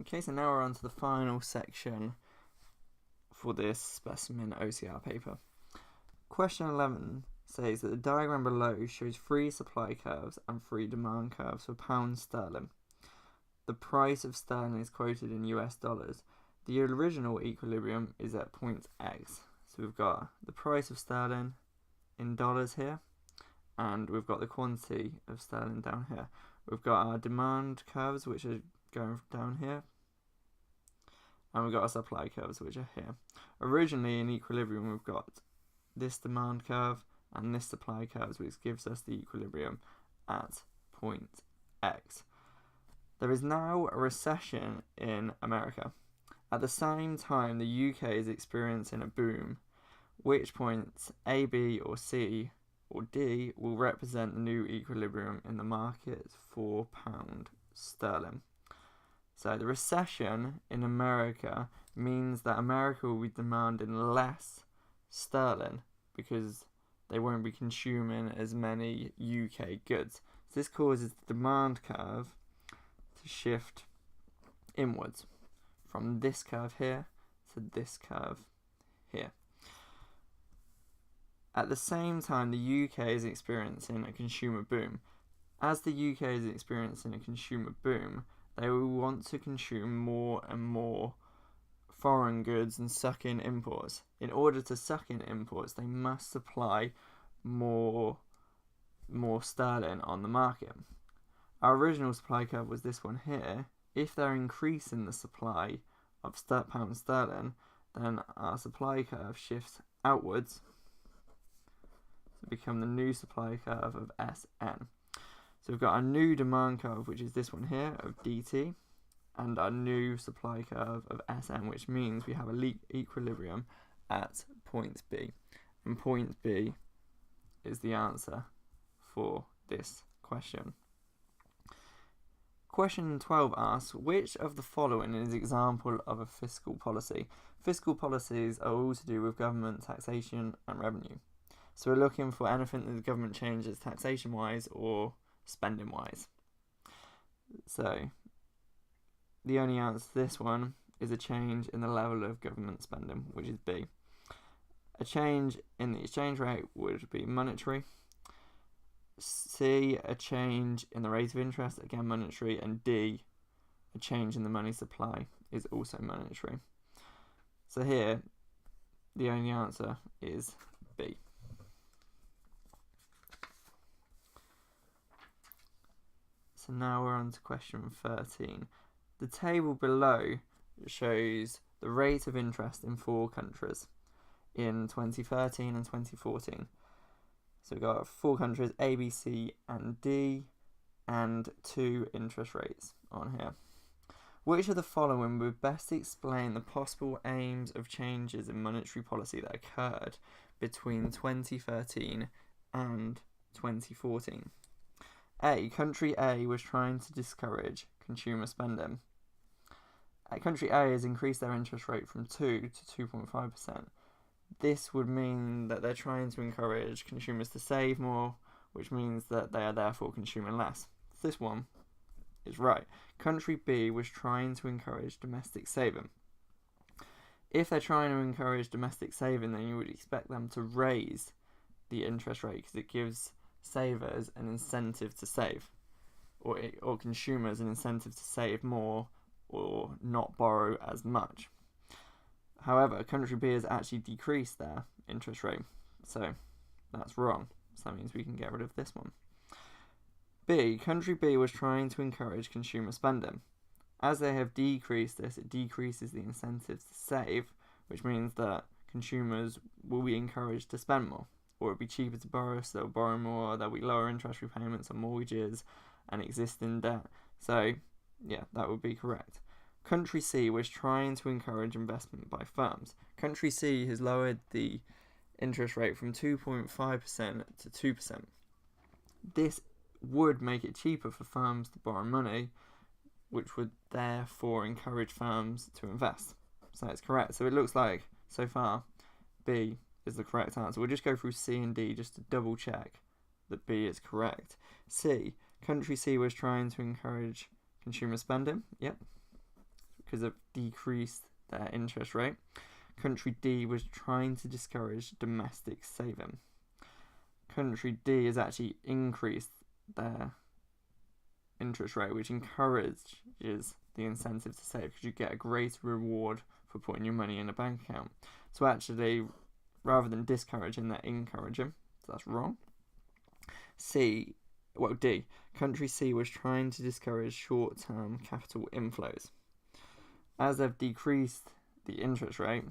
Okay, so now we're on to the final section for this specimen OCR paper. Question 11 says that the diagram below shows 3 supply curves and 3 demand curves for pound sterling. The price of sterling is quoted in US dollars. The original equilibrium is at point X. So we've got the price of sterling in dollars here, and we've got the quantity of sterling down here. We've got our demand curves, which are going down here, and we've got our supply curves, which are here. Originally in equilibrium, we've got this demand curve and this supply curve, which gives us the equilibrium at point X. There is now a recession in America. At the same time, the UK is experiencing a boom. Which points A, B, or C, or D will represent the new equilibrium in the market for pound sterling? So the recession in America means that America will be demanding less sterling because they won't be consuming as many UK goods. So this causes the demand curve to shift inwards from this curve here to this curve here. At the same time, the UK is experiencing a consumer boom. As the UK is experiencing a consumer boom, they will want to consume more and more foreign goods and suck in imports. In order to suck in imports, they must supply more sterling on the market. Our original supply curve was this one here. If they're increasing the supply of pound sterling, then our supply curve shifts outwards to become the new supply curve of SN. So we've got our new demand curve, which is this one here, of DT, and our new supply curve of SN, which means we have a equilibrium at point B. And point B is the answer for this question. Question 12 asks, which of the following is an example of a fiscal policy? Fiscal policies are all to do with government taxation and revenue. So we're looking for anything that the government changes taxation-wise or spending-wise. So the only answer to this one is a change in the level of government spending, which is B. A change in the exchange rate would be monetary. C, a change in the rate of interest, again monetary. And D, a change in the money supply is also monetary. So here, the only answer is B. So now we're on to question 13. The table below shows the rate of interest in 4 countries in 2013 and 2014. So we've got 4 countries, A, B, C, and D, and 2 interest rates on here. Which of the following would best explain the possible aims of changes in monetary policy that occurred between 2013 and 2014? A. Country A was trying to discourage consumer spending. Country A has increased their interest rate from 2 to 2.5%. This would mean that they're trying to encourage consumers to save more, which means that they are therefore consuming less. This one is right. Country B was trying to encourage domestic saving. If they're trying to encourage domestic saving, then you would expect them to raise the interest rate because it gives savers an incentive to save, or consumers an incentive to save more or not borrow as much. However, country B has actually decreased their interest rate, so that's wrong. So that means we can get rid of this one. B, country B was trying to encourage consumer spending. As they have decreased this, it decreases the incentives to save, which means that consumers will be encouraged to spend more, or it'll be cheaper to borrow, so they'll borrow more, there'll be lower interest repayments on mortgages and existing debt. So, yeah, that would be correct. Country C was trying to encourage investment by firms. Country C has lowered the interest rate from 2.5% to 2%. This would make it cheaper for firms to borrow money, which would therefore encourage firms to invest. So it's correct. So it looks like, so far, B is the correct answer. We'll just go through C and D just to double check that B is correct. C, country C was trying to encourage consumer spending. Yep, because they've decreased their interest rate. Country D was trying to discourage domestic saving. Country D has actually increased their interest rate, which encourages the incentive to save because you get a greater reward for putting your money in a bank account. So actually, rather than discouraging, they're encouraging. So that's wrong. D. Country C was trying to discourage short-term capital inflows. As they've decreased the interest rate,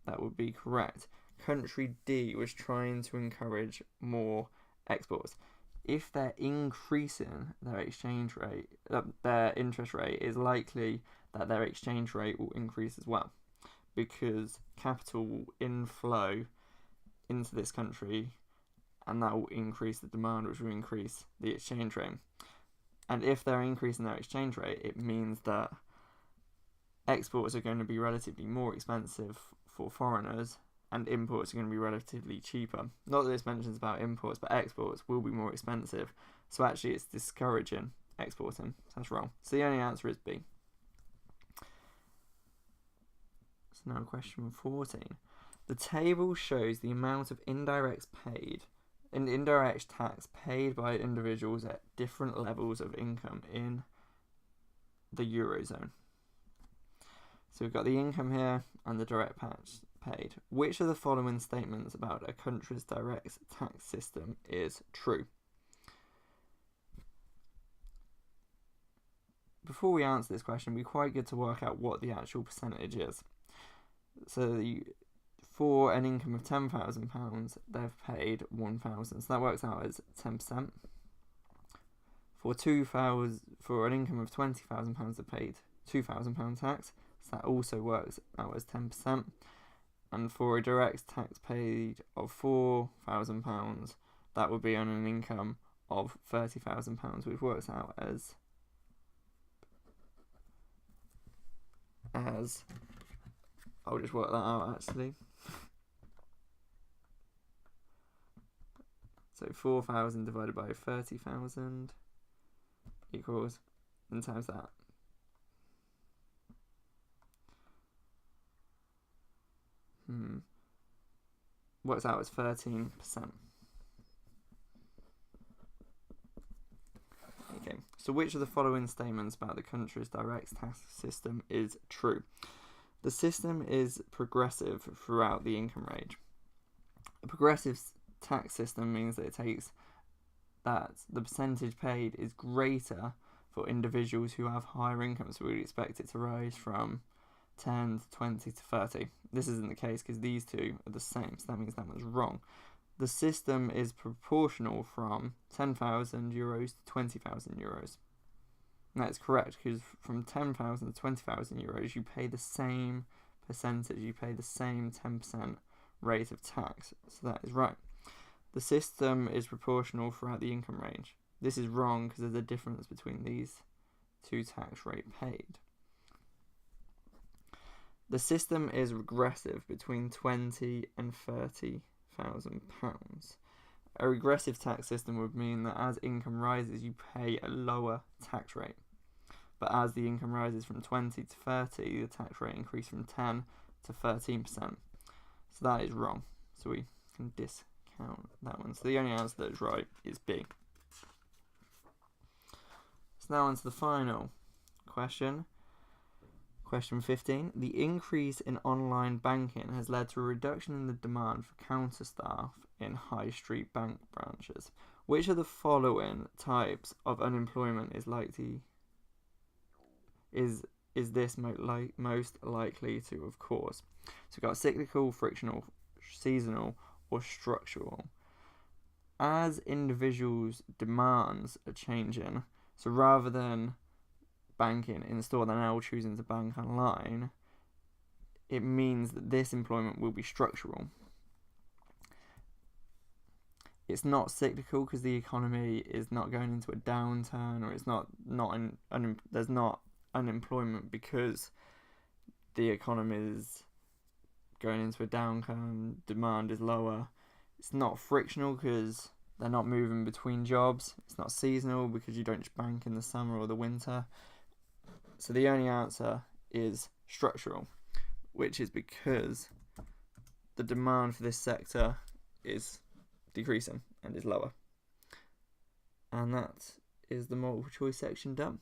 that would be correct. Country D was trying to encourage more exports. If they're increasing their exchange rate, their interest rate, is likely that their exchange rate will increase as well, because capital will inflow into this country, and that will increase the demand, which will increase the exchange rate. And if they're increasing their exchange rate, it means that exports are going to be relatively more expensive for foreigners, and imports are going to be relatively cheaper. Not that this mentions about imports, but exports will be more expensive. So actually it's discouraging exporting. So that's wrong. So the only answer is B. So now question 14. The table shows the amount of indirect tax paid by individuals at different levels of income in the Eurozone. So we've got the income here and the direct tax paid. Which of the following statements about a country's direct tax system is true? Before we answer this question, it'd be quite good to work out what the actual percentage is. So for an income of £10,000, they've paid £1,000. So that works out as 10%. For an income of £20,000, they've paid £2,000 tax. So that also works out as 10%. And for a direct tax paid of £4,000, that would be on an income of £30,000, which works out as I'll just work that out actually. So 4,000 divided by 30,000 equals, and times that. Works out as 13%. Okay, so which of the following statements about the country's direct tax system is true? The system is progressive throughout the income range. A progressive tax system means that it takes that the percentage paid is greater for individuals who have higher incomes, so we'd expect it to rise from 10 to 20 to 30. This isn't the case because these two are the same, so that means that one's wrong. The system is proportional from €10,000 to €20,000. And that's correct, because from 10,000 to 20,000 euros, you pay the same percentage, you pay the same 10% rate of tax. So that is right. The system is proportional throughout the income range. This is wrong because there's a difference between these two tax rate paid. The system is regressive between £20,000 and £30,000. A regressive tax system would mean that as income rises, you pay a lower tax rate. But as the income rises from 20 to 30, the tax rate increases from 10 to 13%. So that is wrong. So we can discount that one. So the only answer that is right is B. So now on to the final question. Question 15. The increase in online banking has led to a reduction in the demand for counter staff in high street bank branches. Which of the following types of unemployment is this most likely to have caused? So we've got cyclical, frictional, seasonal, or structural. As individuals' demands are changing, so rather than banking in store, they're now choosing to bank online, it means that this employment will be structural. It's not cyclical because the economy is not going into a downturn, or it's there's not unemployment because the economy is going into a downturn, demand is lower. It's not frictional because they're not moving between jobs. It's not seasonal because you don't just bank in the summer or the winter. So the only answer is structural, which is because the demand for this sector is decreasing and is lower. And that is the multiple choice section done.